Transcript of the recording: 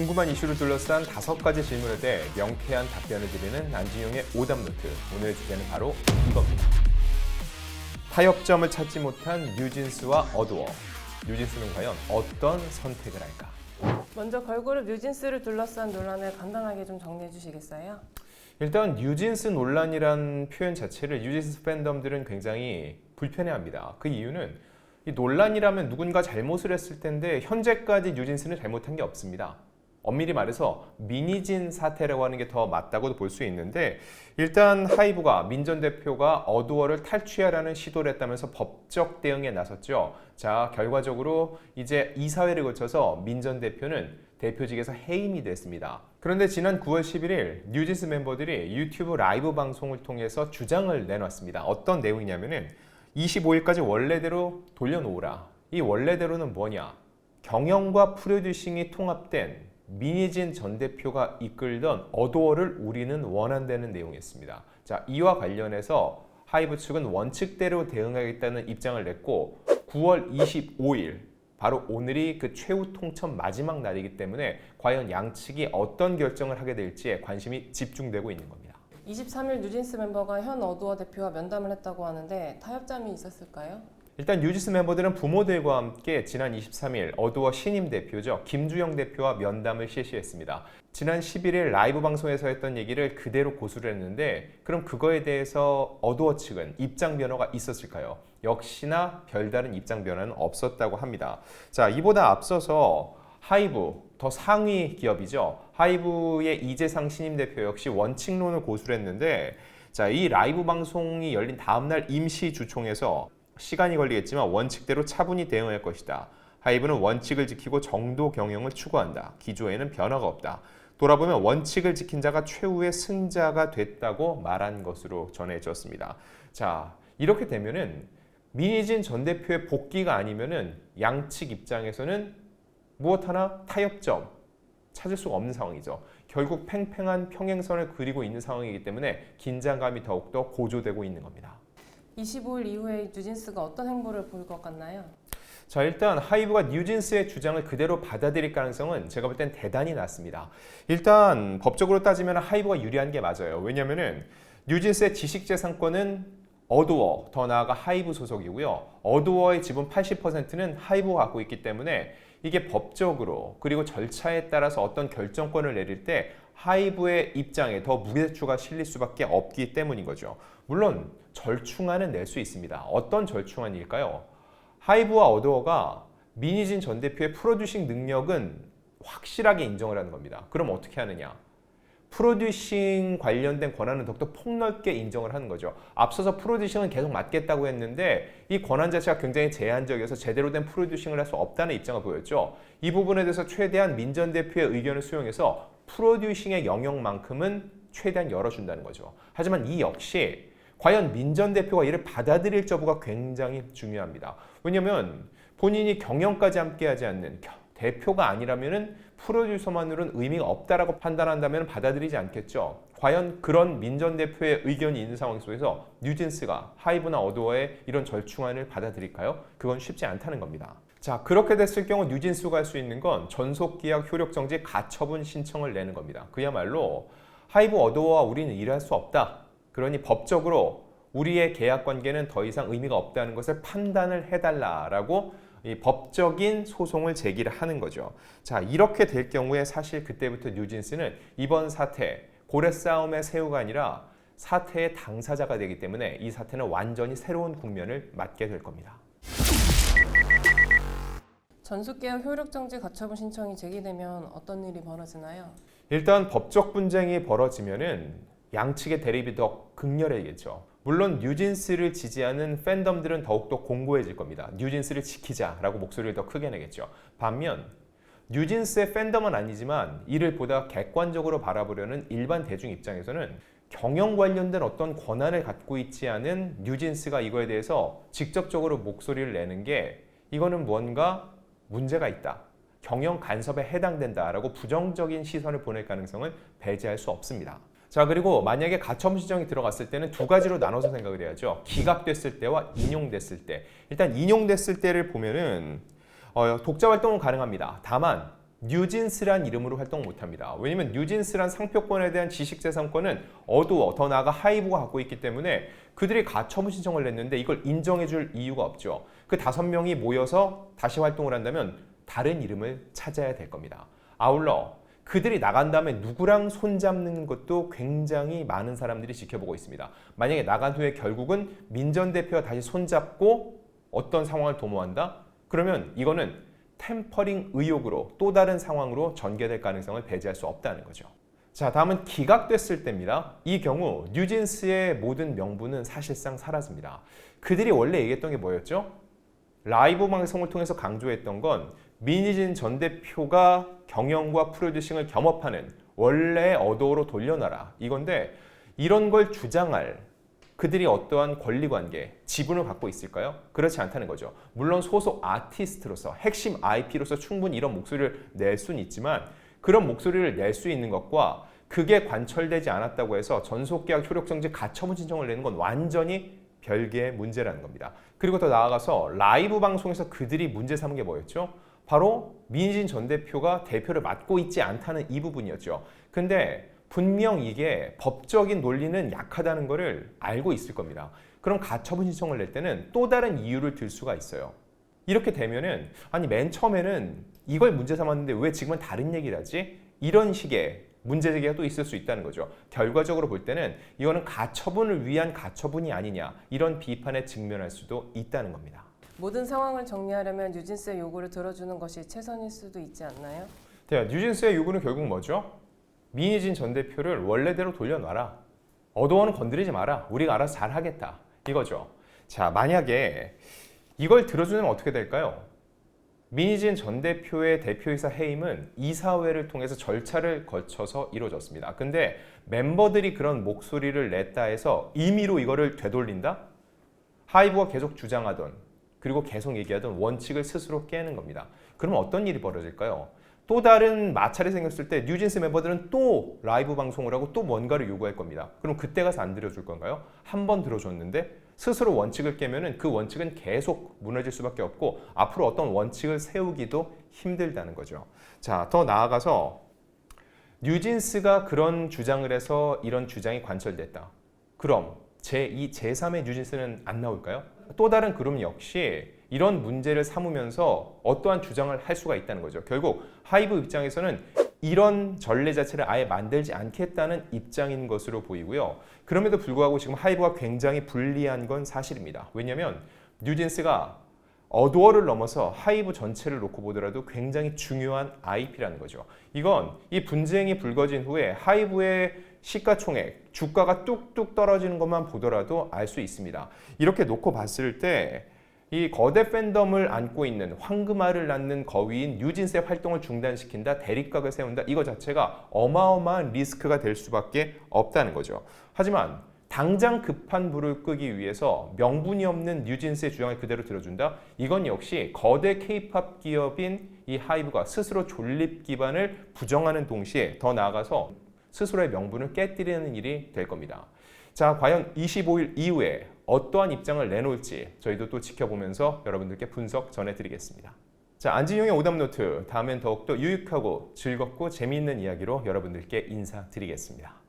궁금한 이슈를 둘러싼 5가지 질문에 대해 명쾌한 답변을 드리는 안진용의 오답노트. 오늘의 주제는 바로 이겁니다. 타협점을 찾지 못한 뉴진스와 어두워. 뉴진스는 과연 어떤 선택을 할까? 먼저 걸그룹 뉴진스를 둘러싼 논란을 간단하게 좀 정리해 주시겠어요? 일단 뉴진스 논란이란 표현 자체를 뉴진스 팬덤들은 굉장히 불편해합니다. 그 이유는 이 논란이라면 누군가 잘못을 했을 텐데 현재까지 뉴진스는 잘못한 게 없습니다. 엄밀히 말해서 미니진 사태라고 하는 게 더 맞다고도 볼 수 있는데, 일단 하이브가 민 전 대표가 어두워를 탈취하라는 시도를 했다면서 법적 대응에 나섰죠. 자, 결과적으로 이제 이사회를 거쳐서 민 전 대표는 대표직에서 해임이 됐습니다. 그런데 지난 9월 11일 뉴진스 멤버들이 유튜브 라이브 방송을 통해서 주장을 내놨습니다. 어떤 내용이냐면은 25일까지 원래대로 돌려놓으라. 이 원래대로는 뭐냐? 경영과 프로듀싱이 통합된 민희진 전 대표가 이끌던 어두워를 우리는 원한다는 내용이었습니다. 자, 이와 관련해서 하이브 측은 원칙대로 대응하겠다는 입장을 냈고 9월 25일 바로 오늘이 그 최후 통첩 마지막 날이기 때문에 과연 양측이 어떤 결정을 하게 될지에 관심이 집중되고 있는 겁니다. 23일 뉴진스 멤버가 현 어두워 대표와 면담을 했다고 하는데 타협점이 있었을까요? 일단 뉴진스 멤버들은 부모들과 함께 지난 23일 어두워 신임 대표죠. 김주영 대표와 면담을 실시했습니다. 지난 11일 라이브 방송에서 했던 얘기를 그대로 고수를 했는데, 그럼 그거에 대해서 어두워 측은 입장 변화가 있었을까요? 역시나 별다른 입장 변화는 없었다고 합니다. 자, 이보다 앞서서 하이브, 더 상위 기업이죠. 하이브의 이재상 신임 대표 역시 원칙론을 고수를 했는데, 자, 이 라이브 방송이 열린 다음날 임시 주총에서 시간이 걸리겠지만 원칙대로 차분히 대응할 것이다. 하이브는 원칙을 지키고 정도 경영을 추구한다. 기조에는 변화가 없다. 돌아보면 원칙을 지킨 자가 최후의 승자가 됐다고 말한 것으로 전해졌습니다. 자, 이렇게 되면은 민희진 전 대표의 복귀가 아니면은 양측 입장에서는 무엇 하나 타협점 찾을 수가 없는 상황이죠. 결국 팽팽한 평행선을 그리고 있는 상황이기 때문에 긴장감이 더욱더 고조되고 있는 겁니다. 25일 이후에 뉴진스가 어떤 행보를 보일 것 같나요? 자, 일단 하이브가 뉴진스의 주장을 그대로 받아들일 가능성은 제가 볼 땐 대단히 낮습니다. 일단 법적으로 따지면 하이브가 유리한 게 맞아요. 왜냐면은 뉴진스의 지식재산권은 어두워, 더 나아가 하이브 소속이고요. 어두워의 지분 80%는 하이브가 갖고 있기 때문에 이게 법적으로 그리고 절차에 따라서 어떤 결정권을 내릴 때 하이브의 입장에 더 무게추가 실릴 수밖에 없기 때문인 거죠. 물론 절충안은 낼 수 있습니다. 어떤 절충안일까요? 하이브와 어두워가 민희진 전 대표의 프로듀싱 능력은 확실하게 인정을 하는 겁니다. 그럼 어떻게 하느냐? 프로듀싱 관련된 권한은 더욱더 폭넓게 인정을 하는 거죠. 앞서서 프로듀싱은 계속 맡겠다고 했는데 이 권한 자체가 굉장히 제한적이어서 제대로 된 프로듀싱을 할 수 없다는 입장을 보였죠. 이 부분에 대해서 최대한 민 전 대표의 의견을 수용해서 프로듀싱의 영역만큼은 최대한 열어준다는 거죠. 하지만 이 역시 과연 민 전 대표가 이를 받아들일 여부가 굉장히 중요합니다. 왜냐하면 본인이 경영까지 함께하지 않는 대표가 아니라면은 프로듀서만으로는 의미가 없다라고 판단한다면 받아들이지 않겠죠. 과연 그런 민 전 대표의 의견이 있는 상황 속에서 뉴진스가 하이브나 어두워의 이런 절충안을 받아들일까요? 그건 쉽지 않다는 겁니다. 자, 그렇게 됐을 경우 뉴진스가 할 수 있는 건 전속계약 효력정지 가처분 신청을 내는 겁니다. 그야말로 하이브 어두워와 우리는 일할 수 없다. 그러니 법적으로 우리의 계약 관계는 더 이상 의미가 없다는 것을 판단을 해달라라고 이 법적인 소송을 제기를 하는 거죠. 자, 이렇게 될 경우에 사실 그때부터 뉴진스는 이번 사태, 고래 싸움의 새우가 아니라 사태의 당사자가 되기 때문에 이 사태는 완전히 새로운 국면을 맞게 될 겁니다. 전속계약 효력정지 가처분 신청이 제기되면 어떤 일이 벌어지나요? 일단 법적 분쟁이 벌어지면은 양측의 대립이 더 극렬해지겠죠. 물론 뉴진스를 지지하는 팬덤들은 더욱더 공고해질 겁니다. 뉴진스를 지키자라고 목소리를 더 크게 내겠죠. 반면 뉴진스의 팬덤은 아니지만 이를 보다 객관적으로 바라보려는 일반 대중 입장에서는 경영 관련된 어떤 권한을 갖고 있지 않은 뉴진스가 이거에 대해서 직접적으로 목소리를 내는 게 이거는 뭔가 문제가 있다. 경영 간섭에 해당된다라고 부정적인 시선을 보낼 가능성을 배제할 수 없습니다. 자, 그리고 만약에 가처분 신청이 들어갔을 때는 두 가지로 나눠서 생각을 해야죠. 기각됐을 때와 인용됐을 때. 일단 인용됐을 때를 보면은 독자 활동은 가능합니다. 다만 뉴진스란 이름으로 활동 못합니다. 왜냐면 뉴진스란 상표권에 대한 지식재산권은 어두워, 더 나아가 하이브가 갖고 있기 때문에 그들이 가처분 신청을 냈는데 이걸 인정해줄 이유가 없죠. 그 5명이 모여서 다시 활동을 한다면 다른 이름을 찾아야 될 겁니다. 아울러 그들이 나간 다음에 누구랑 손잡는 것도 굉장히 많은 사람들이 지켜보고 있습니다. 만약에 나간 후에 결국은 민전 대표와 다시 손잡고 어떤 상황을 도모한다? 그러면 이거는 템퍼링 의혹으로 또 다른 상황으로 전개될 가능성을 배제할 수 없다는 거죠. 자, 다음은 기각됐을 때입니다. 이 경우 뉴진스의 모든 명분은 사실상 사라집니다. 그들이 원래 얘기했던 게 뭐였죠? 라이브 방송을 통해서 강조했던 건 민희진 전 대표가 경영과 프로듀싱을 겸업하는 원래의 어도로 돌려놔라 이건데, 이런 걸 주장할 그들이 어떠한 권리관계, 지분을 갖고 있을까요? 그렇지 않다는 거죠. 물론 소속 아티스트로서 핵심 IP로서 충분히 이런 목소리를 낼 수는 있지만 그런 목소리를 낼 수 있는 것과 그게 관철되지 않았다고 해서 전속계약 효력정지 가처분 신청을 내는 건 완전히 별개의 문제라는 겁니다. 그리고 더 나아가서 라이브 방송에서 그들이 문제 삼은 게 뭐였죠? 바로 민희진 전 대표가 대표를 맡고 있지 않다는 이 부분이었죠. 근데 분명 이게 법적인 논리는 약하다는 것을 알고 있을 겁니다. 그럼 가처분 신청을 낼 때는 또 다른 이유를 들 수가 있어요. 이렇게 되면은 아니 맨 처음에는 이걸 문제 삼았는데 왜 지금은 다른 얘기를 하지? 이런 식의 문제 제기가 또 있을 수 있다는 거죠. 결과적으로 볼 때는 이거는 가처분을 위한 가처분이 아니냐, 이런 비판에 직면할 수도 있다는 겁니다. 모든 상황을 정리하려면 뉴진스의 요구를 들어주는 것이 최선일 수도 있지 않나요? 자, 뉴진스의 요구는 결국 뭐죠? 민희진 전 대표를 원래대로 돌려놔라. 어도어는 건드리지 마라. 우리가 알아서 잘 하겠다. 이거죠. 자, 만약에 이걸 들어주면 어떻게 될까요? 민희진 전 대표의 대표이사 해임은 이사회를 통해서 절차를 거쳐서 이루어졌습니다. 근데 멤버들이 그런 목소리를 냈다 해서 임의로 이거를 되돌린다? 하이브가 계속 주장하던 그리고 계속 얘기하던 원칙을 스스로 깨는 겁니다. 그러면 어떤 일이 벌어질까요? 또 다른 마찰이 생겼을 때 뉴진스 멤버들은 또 라이브 방송을 하고 또 뭔가를 요구할 겁니다. 그럼 그때 가서 안 들어줄 건가요? 한 번 들어줬는데 스스로 원칙을 깨면은 그 원칙은 계속 무너질 수밖에 없고 앞으로 어떤 원칙을 세우기도 힘들다는 거죠. 자, 더 나아가서 뉴진스가 그런 주장을 해서 이런 주장이 관철됐다. 그럼 제2, 제3의 뉴진스는 안 나올까요? 또 다른 그룹 역시 이런 문제를 삼으면서 어떠한 주장을 할 수가 있다는 거죠. 결국 하이브 입장에서는 이런 전례 자체를 아예 만들지 않겠다는 입장인 것으로 보이고요. 그럼에도 불구하고 지금 하이브가 굉장히 불리한 건 사실입니다. 왜냐하면 뉴진스가 어두어를 넘어서 하이브 전체를 놓고 보더라도 굉장히 중요한 IP라는 거죠. 이건 이 분쟁이 불거진 후에 하이브의 시가총액, 주가가 뚝뚝 떨어지는 것만 보더라도 알 수 있습니다. 이렇게 놓고 봤을 때 이 거대 팬덤을 안고 있는 황금알을 낳는 거위인 뉴진스의 활동을 중단시킨다, 대립각을 세운다, 이거 자체가 어마어마한 리스크가 될 수밖에 없다는 거죠. 하지만 당장 급한 불을 끄기 위해서 명분이 없는 뉴진스의 주장을 그대로 들어준다? 이건 역시 거대 K-팝 기업인 이 하이브가 스스로 존립 기반을 부정하는 동시에 더 나아가서 스스로의 명분을 깨뜨리는 일이 될 겁니다. 자, 과연 25일 이후에 어떠한 입장을 내놓을지 저희도 또 지켜보면서 여러분들께 분석 전해드리겠습니다. 자, 안진용의 오답노트, 다음엔 더욱더 유익하고 즐겁고 재미있는 이야기로 여러분들께 인사드리겠습니다.